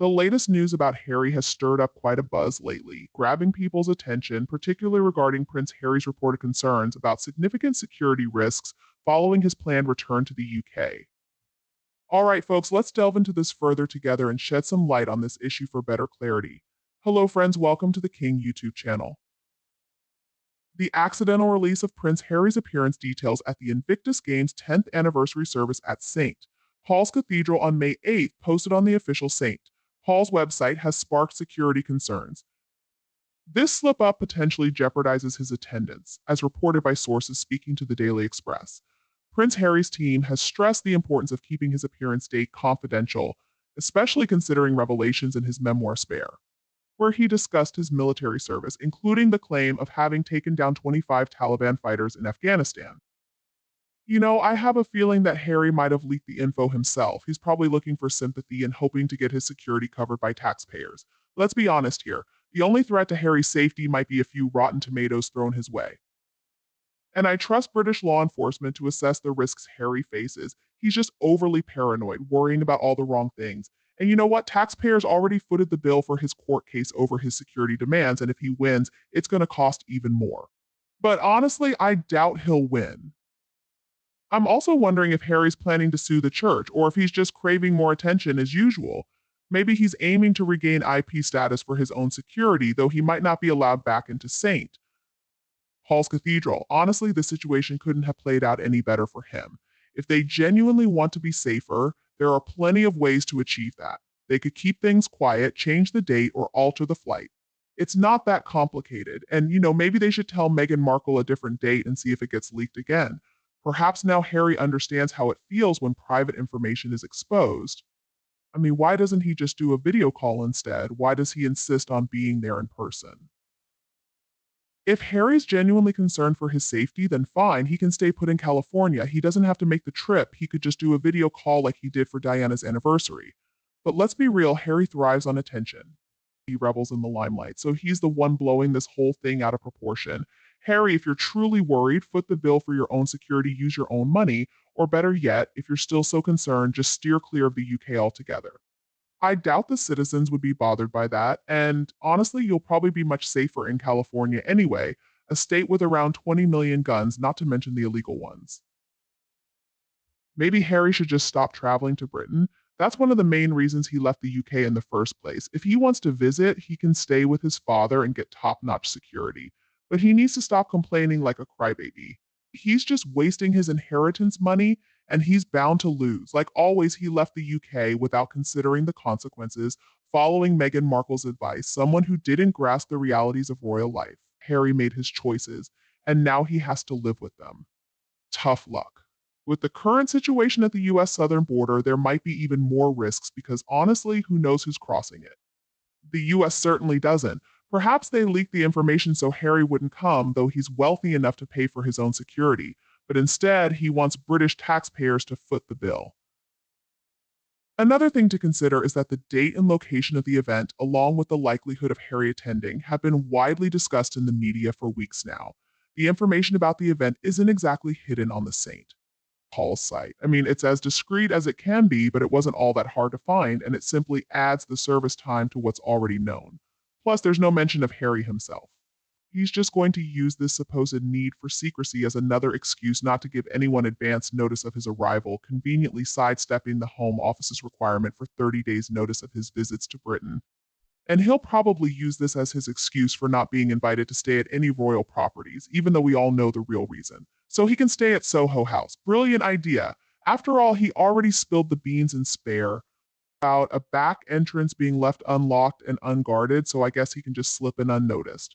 The latest news about Harry has stirred up quite a buzz lately, grabbing people's attention, particularly regarding Prince Harry's reported concerns about significant security risks following his planned return to the UK. All right, folks, let's delve into this further together and shed some light on this issue for better clarity. Hello, friends, welcome to the King YouTube channel. The accidental release of Prince Harry's appearance details at the Invictus Games' 10th anniversary service at St. Paul's Cathedral on May 8th, posted on the official St. Paul's website, has sparked security concerns. This slip-up potentially jeopardizes his attendance, as reported by sources speaking to the Daily Express. Prince Harry's team has stressed the importance of keeping his appearance date confidential, especially considering revelations in his memoir Spare, where he discussed his military service, including the claim of having taken down 25 Taliban fighters in Afghanistan. I have a feeling that Harry might have leaked the info himself. He's probably looking for sympathy and hoping to get his security covered by taxpayers. Let's be honest here. The only threat to Harry's safety might be a few rotten tomatoes thrown his way. And I trust British law enforcement to assess the risks Harry faces. He's just overly paranoid, worrying about all the wrong things. And you know what? Taxpayers already footed the bill for his court case over his security demands, and if he wins, it's going to cost even more. But honestly, I doubt he'll win. I'm also wondering if Harry's planning to sue the church, or if he's just craving more attention as usual. Maybe he's aiming to regain IP status for his own security, though he might not be allowed back into St. Paul's Cathedral. Honestly, the situation couldn't have played out any better for him. If they genuinely want to be safer, there are plenty of ways to achieve that. They could keep things quiet, change the date, or alter the flight. It's not that complicated, and maybe they should tell Meghan Markle a different date and see if it gets leaked again. Perhaps now Harry understands how it feels when private information is exposed. I mean, why doesn't he just do a video call instead? Why does he insist on being there in person? If Harry's genuinely concerned for his safety, then fine, he can stay put in California. He doesn't have to make the trip. He could just do a video call like he did for Diana's anniversary. But let's be real, Harry thrives on attention. He revels in the limelight, so he's the one blowing this whole thing out of proportion. Harry, if you're truly worried, foot the bill for your own security, use your own money, or better yet, if you're still so concerned, just steer clear of the UK altogether. I doubt the citizens would be bothered by that, and honestly, you'll probably be much safer in California anyway, a state with around 20 million guns, not to mention the illegal ones. Maybe Harry should just stop traveling to Britain. That's one of the main reasons he left the UK in the first place. If he wants to visit, he can stay with his father and get top-notch security. But he needs to stop complaining like a crybaby. He's just wasting his inheritance money, and he's bound to lose. Like always, he left the UK without considering the consequences, following Meghan Markle's advice, someone who didn't grasp the realities of royal life. Harry made his choices, and now he has to live with them. Tough luck. With the current situation at the US southern border, there might be even more risks because honestly, who knows who's crossing it? The US certainly doesn't. Perhaps they leaked the information so Harry wouldn't come, though he's wealthy enough to pay for his own security. But instead, he wants British taxpayers to foot the bill. Another thing to consider is that the date and location of the event, along with the likelihood of Harry attending, have been widely discussed in the media for weeks now. The information about the event isn't exactly hidden on the St. Paul's site. I mean, it's as discreet as it can be, but it wasn't all that hard to find, and it simply adds the service time to what's already known. Plus, there's no mention of Harry himself. He's just going to use this supposed need for secrecy as another excuse not to give anyone advance notice of his arrival, conveniently sidestepping the Home Office's requirement for 30 days notice of his visits to Britain. And he'll probably use this as his excuse for not being invited to stay at any royal properties, even though we all know the real reason. So he can stay at Soho House. Brilliant idea. After all, he already spilled the beans in Spare about a back entrance being left unlocked and unguarded, so I guess he can just slip in unnoticed.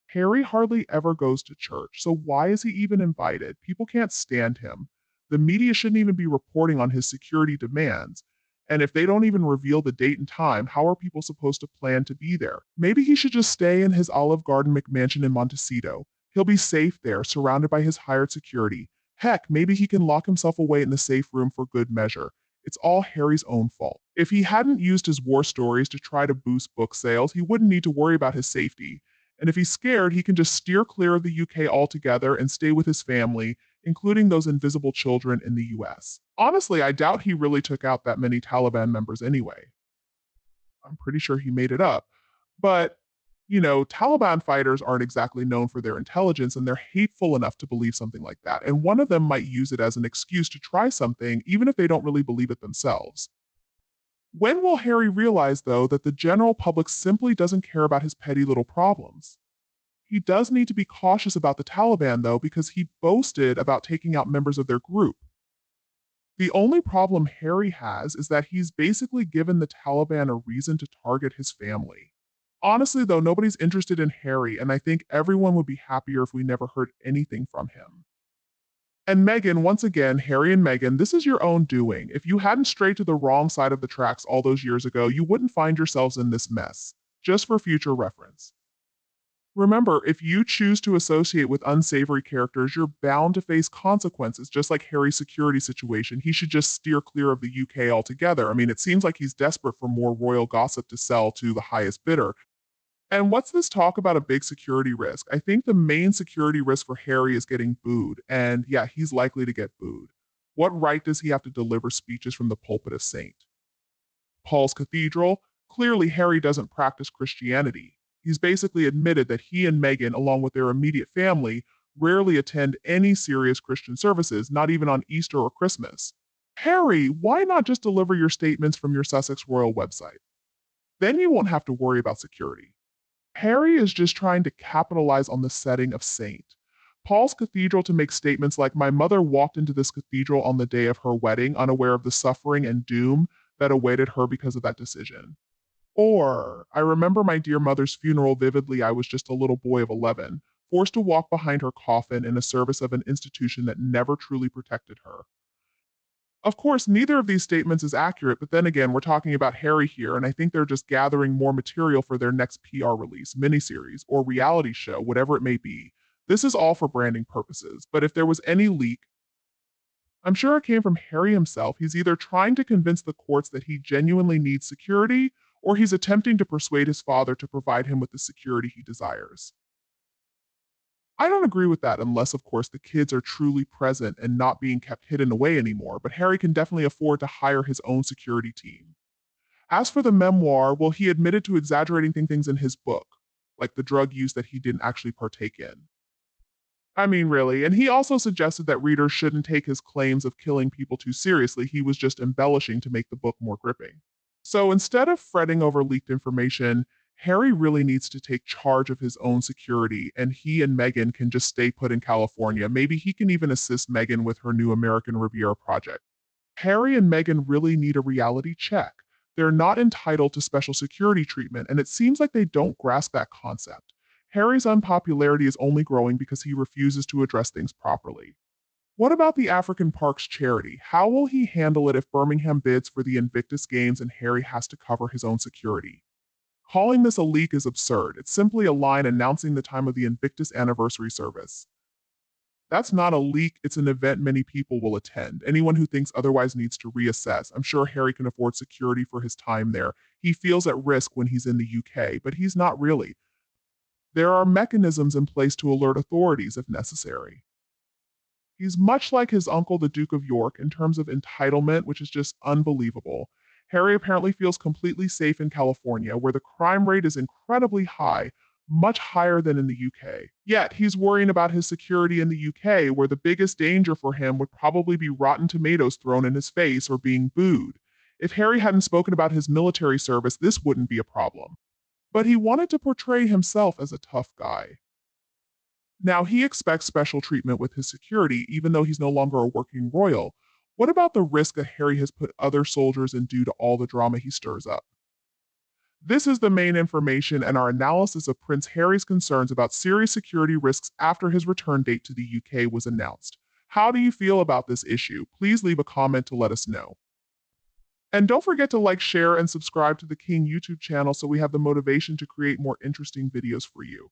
Harry hardly ever goes to church, so why is he even invited? People can't stand him. The media shouldn't even be reporting on his security demands. And if they don't even reveal the date and time, how are people supposed to plan to be there? Maybe he should just stay in his Olive Garden McMansion in Montecito. He'll be safe there, surrounded by his hired security. Heck, maybe he can lock himself away in the safe room for good measure. It's all Harry's own fault. If he hadn't used his war stories to try to boost book sales, he wouldn't need to worry about his safety. And if he's scared, he can just steer clear of the UK altogether and stay with his family, including those invisible children in the US. Honestly, I doubt he really took out that many Taliban members anyway. I'm pretty sure he made it up. But, Taliban fighters aren't exactly known for their intelligence, and they're hateful enough to believe something like that. And one of them might use it as an excuse to try something, even if they don't really believe it themselves. When will Harry realize, though, that the general public simply doesn't care about his petty little problems? He does need to be cautious about the Taliban, though, because he boasted about taking out members of their group. The only problem Harry has is that he's basically given the Taliban a reason to target his family. Honestly, though, nobody's interested in Harry, and I think everyone would be happier if we never heard anything from him. And Meghan, once again, Harry and Meghan, this is your own doing. If you hadn't strayed to the wrong side of the tracks all those years ago, you wouldn't find yourselves in this mess. Just for future reference. Remember, if you choose to associate with unsavory characters, you're bound to face consequences, just like Harry's security situation. He should just steer clear of the UK altogether. I mean, it seems like he's desperate for more royal gossip to sell to the highest bidder. And what's this talk about a big security risk? I think the main security risk for Harry is getting booed. And yeah, he's likely to get booed. What right does he have to deliver speeches from the pulpit of St. Paul's Cathedral? Clearly, Harry doesn't practice Christianity. He's basically admitted that he and Meghan, along with their immediate family, rarely attend any serious Christian services, not even on Easter or Christmas. Harry, why not just deliver your statements from your Sussex Royal website? Then you won't have to worry about security. Harry is just trying to capitalize on the setting of Saint Paul's Cathedral to make statements like, "My mother walked into this cathedral on the day of her wedding, unaware of the suffering and doom that awaited her because of that decision." Or, "I remember my dear mother's funeral vividly. I was just a little boy of 11, forced to walk behind her coffin in a service of an institution that never truly protected her." Of course, neither of these statements is accurate, but then again, we're talking about Harry here, and I think they're just gathering more material for their next PR release, miniseries, or reality show, whatever it may be. This is all for branding purposes, but if there was any leak, I'm sure it came from Harry himself. He's either trying to convince the courts that he genuinely needs security, or he's attempting to persuade his father to provide him with the security he desires. I don't agree with that unless, of course, the kids are truly present and not being kept hidden away anymore, but Harry can definitely afford to hire his own security team. As for the memoir, well, he admitted to exaggerating things in his book, like the drug use that he didn't actually partake in. I mean, really, and he also suggested that readers shouldn't take his claims of killing people too seriously. He was just embellishing to make the book more gripping. So instead of fretting over leaked information, Harry really needs to take charge of his own security, and he and Meghan can just stay put in California. Maybe he can even assist Meghan with her new American Riviera project. Harry and Meghan really need a reality check. They're not entitled to special security treatment, and it seems like they don't grasp that concept. Harry's unpopularity is only growing because he refuses to address things properly. What about the African Parks charity? How will he handle it if Birmingham bids for the Invictus Games and Harry has to cover his own security? Calling this a leak is absurd. It's simply a line announcing the time of the Invictus anniversary service. That's not a leak, it's an event many people will attend. Anyone who thinks otherwise needs to reassess. I'm sure Harry can afford security for his time there. He feels at risk when he's in the UK, but he's not really. There are mechanisms in place to alert authorities if necessary. He's much like his uncle, the Duke of York, in terms of entitlement, which is just unbelievable. Harry apparently feels completely safe in California, where the crime rate is incredibly high, much higher than in the UK. Yet, he's worrying about his security in the UK, where the biggest danger for him would probably be rotten tomatoes thrown in his face or being booed. If Harry hadn't spoken about his military service, this wouldn't be a problem. But he wanted to portray himself as a tough guy. Now, he expects special treatment with his security, even though he's no longer a working royal. What about the risk that Harry has put other soldiers in due to all the drama he stirs up? This is the main information and our analysis of Prince Harry's concerns about serious security risks after his return date to the UK was announced. How do you feel about this issue? Please leave a comment to let us know. And don't forget to like, share, and subscribe to the King YouTube channel so we have the motivation to create more interesting videos for you.